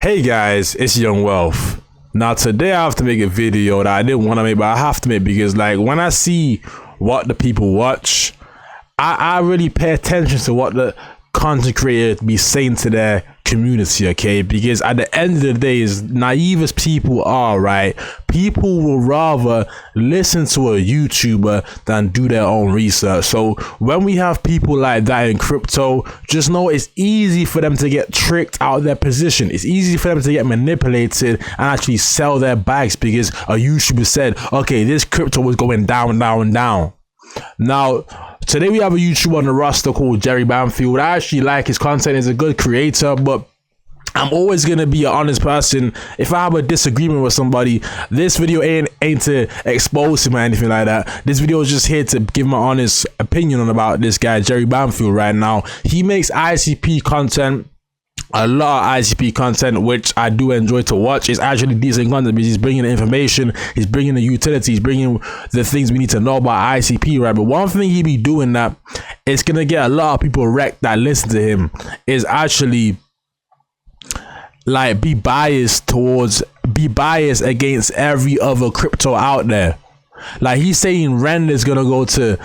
Hey guys, it's Young Wealth. Now today I have to make a video that I didn't want to make, but I have to make because like when I see what the people watch, I really pay attention to what the content creators be saying to their community, okay? Because at the end of the day, as naive as people are, right, people will rather listen to a YouTuber than do their own research. So when we have people like that in crypto, just know it's easy for them to get tricked out of their position. It's easy for them to get manipulated and actually sell their bags because a YouTuber said, okay, this crypto was going down, down, down. Now, today we have a YouTuber on the roster called Banfield. I actually like his content. He's a good creator, but I'm always gonna be an honest person. If I have a disagreement with somebody, this video ain't to expose him or anything like that. This video is just here to give my honest opinion on about this guy, Banfield. Right now, he makes ICP content. A lot of ICP content, which I do enjoy to watch. It's actually decent content because he's bringing the information, he's bringing the utility, he's bringing the things we need to know about ICP, right? But one thing he be doing that it's gonna get a lot of people wrecked that listen to him is actually like be biased against every other crypto out there. Like he's saying Rend is gonna go to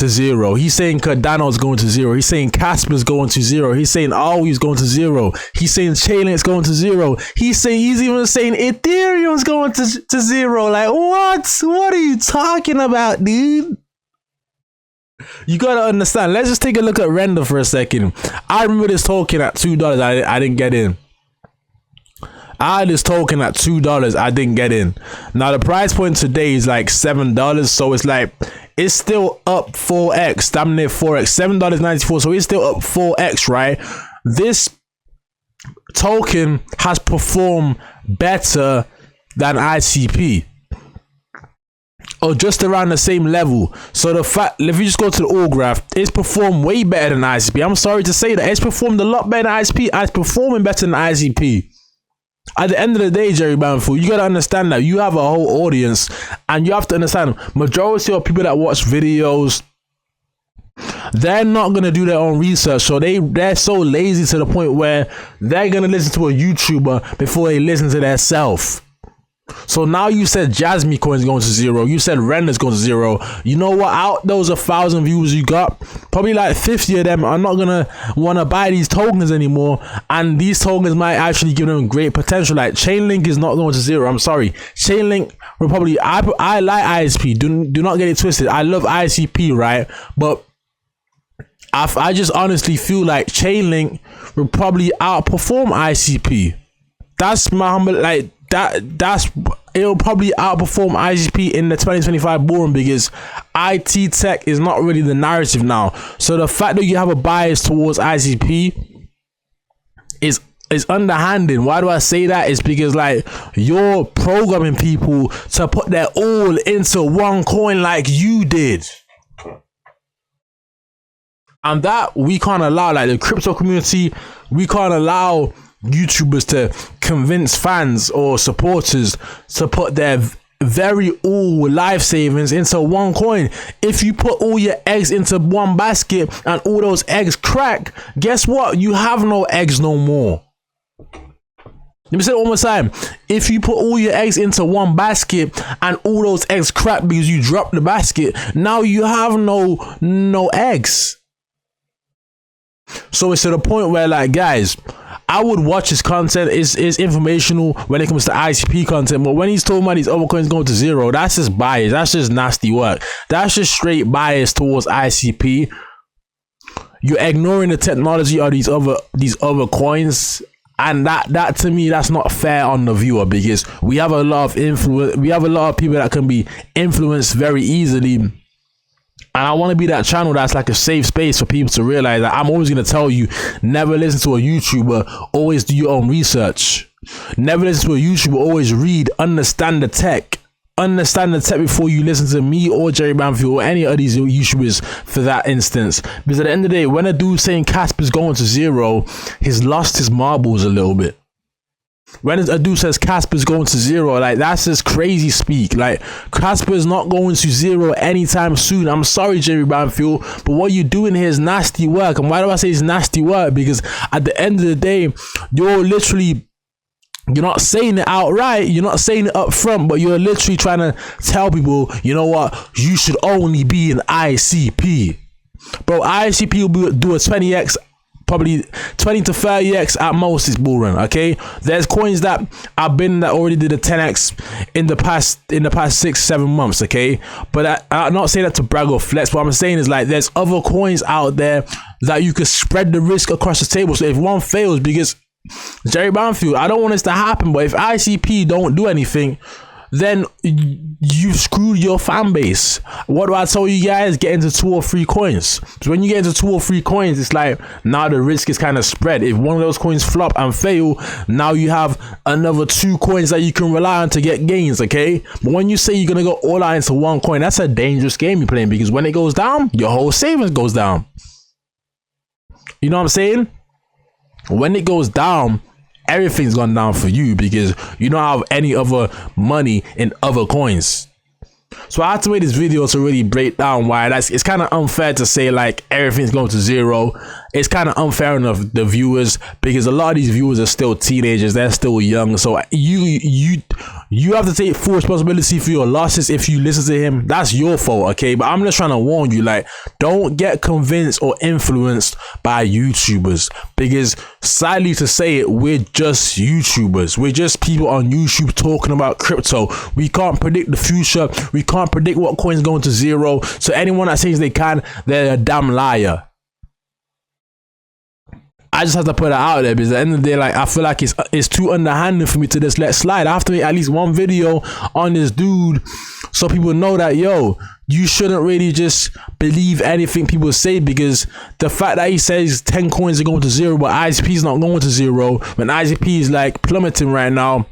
zero. He's saying Cardano's going to zero. He's saying Casper's going to zero. He's saying Always going to zero. He's saying Chainlink's going to zero. He's even saying Ethereum's going to zero. Like what are you talking about, dude? You gotta understand. Let's just take a look at Render for a second. I remember this token at $2. I didn't get in. I had this token at $2. I didn't get in. Now the price point today is like $7, so it's like it's still up 4x, damn near 4x, $7.94, so it's still up 4x, right? This token has performed better than ICP, or just around the same level. So the fact, if you just go to the all graph, it's performed way better than ICP. I'm sorry to say that, it's performed a lot better than ICP. It's performing better than ICP. At the end of the day, Banfield, you gotta understand that you have a whole audience, and you have to understand majority of people that watch videos, they're not gonna do their own research. So they're so lazy to the point where they're gonna listen to a YouTuber before they listen to their self. So now you said Jasmine coin's going to zero, you said Render's going to zero. You know what? Out those 1,000 viewers you got, probably like 50 of them are not gonna want to buy these tokens anymore, and these tokens might actually give them great potential. Like Chainlink is not going to zero. I'm sorry, Chainlink will probably, I like ISP, do not get it twisted. I love ICP, right? But I just honestly feel like Chainlink will probably outperform ICP. That's my humble, like it'll probably outperform ICP in the 2025 bull run because IT tech is not really the narrative now. So the fact that you have a bias towards ICP is underhanded. Why do I say that? It's because like you're programming people to put their all into one coin like you did. And that we can't allow, like the crypto community, we can't allow YouTubers to convince fans or supporters to put their very all life savings into one coin. If you put all your eggs into one basket and all those eggs crack, guess what? You have no eggs no more. Let me say it one more time. If you put all your eggs into one basket and all those eggs crack because you dropped the basket, now you have no eggs. So it's to the point where, like, guys, I would watch his content. Is informational when it comes to ICP content, but when he's talking about these other coins going to zero, that's just bias. That's just nasty work. That's just straight bias towards ICP. You're ignoring the technology of these other coins, and that to me, that's not fair on the viewer, because we have a lot of influence. We have a lot of people that can be influenced very easily. And I want to be that channel that's like a safe space for people to realize that I'm always going to tell you, never listen to a YouTuber, always do your own research. Never listen to a YouTuber, always read, understand the tech. Understand the tech before you listen to me or Banfield or any of these YouTubers for that instance. Because at the end of the day, when a dude saying Casper's going to zero, he's lost his marbles a little bit. When a dude says Casper's going to zero, like that's just crazy speak. Like Casper's not going to zero anytime soon. I'm sorry, Banfield, but what you're doing here is nasty work. And why do I say it's nasty work? Because at the end of the day, you're literally You're not saying it outright, you're not saying it up front, but you're literally trying to tell people, you know what, you should only be an ICP. Bro, ICP will do a 20x, probably 20 to 30x at most is bull run, okay? There's coins that I've been that already did a 10x in the past 6-7 months, okay? But I'm not saying that to brag or flex. What I'm saying is, like, there's other coins out there that you could spread the risk across the table. So if one fails, because Jerry Banfield, I don't want this to happen, but if ICP don't do anything, then you've screwed your fan base. What do I tell you guys? Get into 2 or 3 coins. So when you get into 2 or 3 coins, it's like now the risk is kind of spread. If one of those coins flop and fail, now you have another 2 coins that you can rely on to get gains, okay? But when you say you're gonna go all out into one coin, that's a dangerous game you're playing, because when it goes down, your whole savings goes down. You know what I'm saying? When it goes down, everything's gone down for you, because you don't have any other money in other coins. So I had to make this video to really break down why it's kind of unfair to say like everything's going to zero. It's kind of unfair on the viewers, because a lot of these viewers are still teenagers, they're still young. So you have to take full responsibility for your losses. If you listen to him, that's your fault, okay? But I'm just trying to warn you, like, don't get convinced or influenced by YouTubers, because sadly to say it, we're just YouTubers. We're just people on YouTube talking about crypto. We can't predict the future. We can't predict what coin's going to zero. So anyone that says they can, they're a damn liar. I just have to put it out there, because at the end of the day, like, I feel like it's too underhanded for me to just let slide. I have to make at least one video on this dude so people know that, yo, you shouldn't really just believe anything people say, because the fact that he says 10 coins are going to zero but ICP is not going to zero, when ICP is like plummeting right now,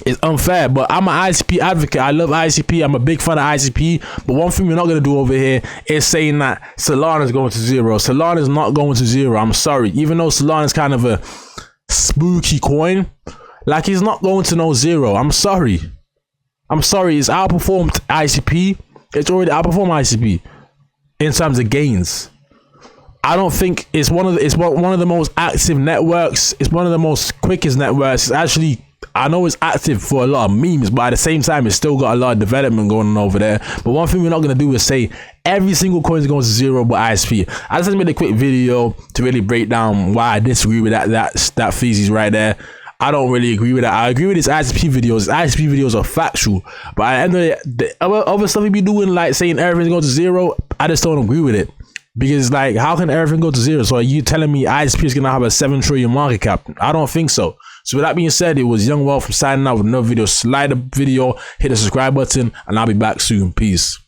it's unfair. But I'm an ICP advocate. I love ICP. I'm a big fan of ICP. But one thing we're not going to do over here is saying that Solana is going to zero. Solana is not going to zero. I'm sorry. Even though Solana is kind of a spooky coin, like, he's not going to no zero. I'm sorry. I'm sorry. It's outperformed ICP. It's already outperformed ICP in terms of gains. I don't think it's one of the most active networks. It's one of the most quickest networks. It's actually, I know it's active for a lot of memes, but at the same time, it's still got a lot of development going on over there. But one thing we're not going to do is say every single coin is going to zero but ISP. I just made a quick video to really break down why I disagree with that thesis right there. I don't really agree with that. I agree with his ISP videos. His ISP videos are factual. But at the end of the other stuff he be doing, like saying everything's going to zero, I just don't agree with it. Because, like, how can everything go to zero? So are you telling me ISP is going to have a 7 trillion market cap? I don't think so. So with that being said, it was Young Wealth from signing out with another video. Slide the video, hit the subscribe button, and I'll be back soon. Peace.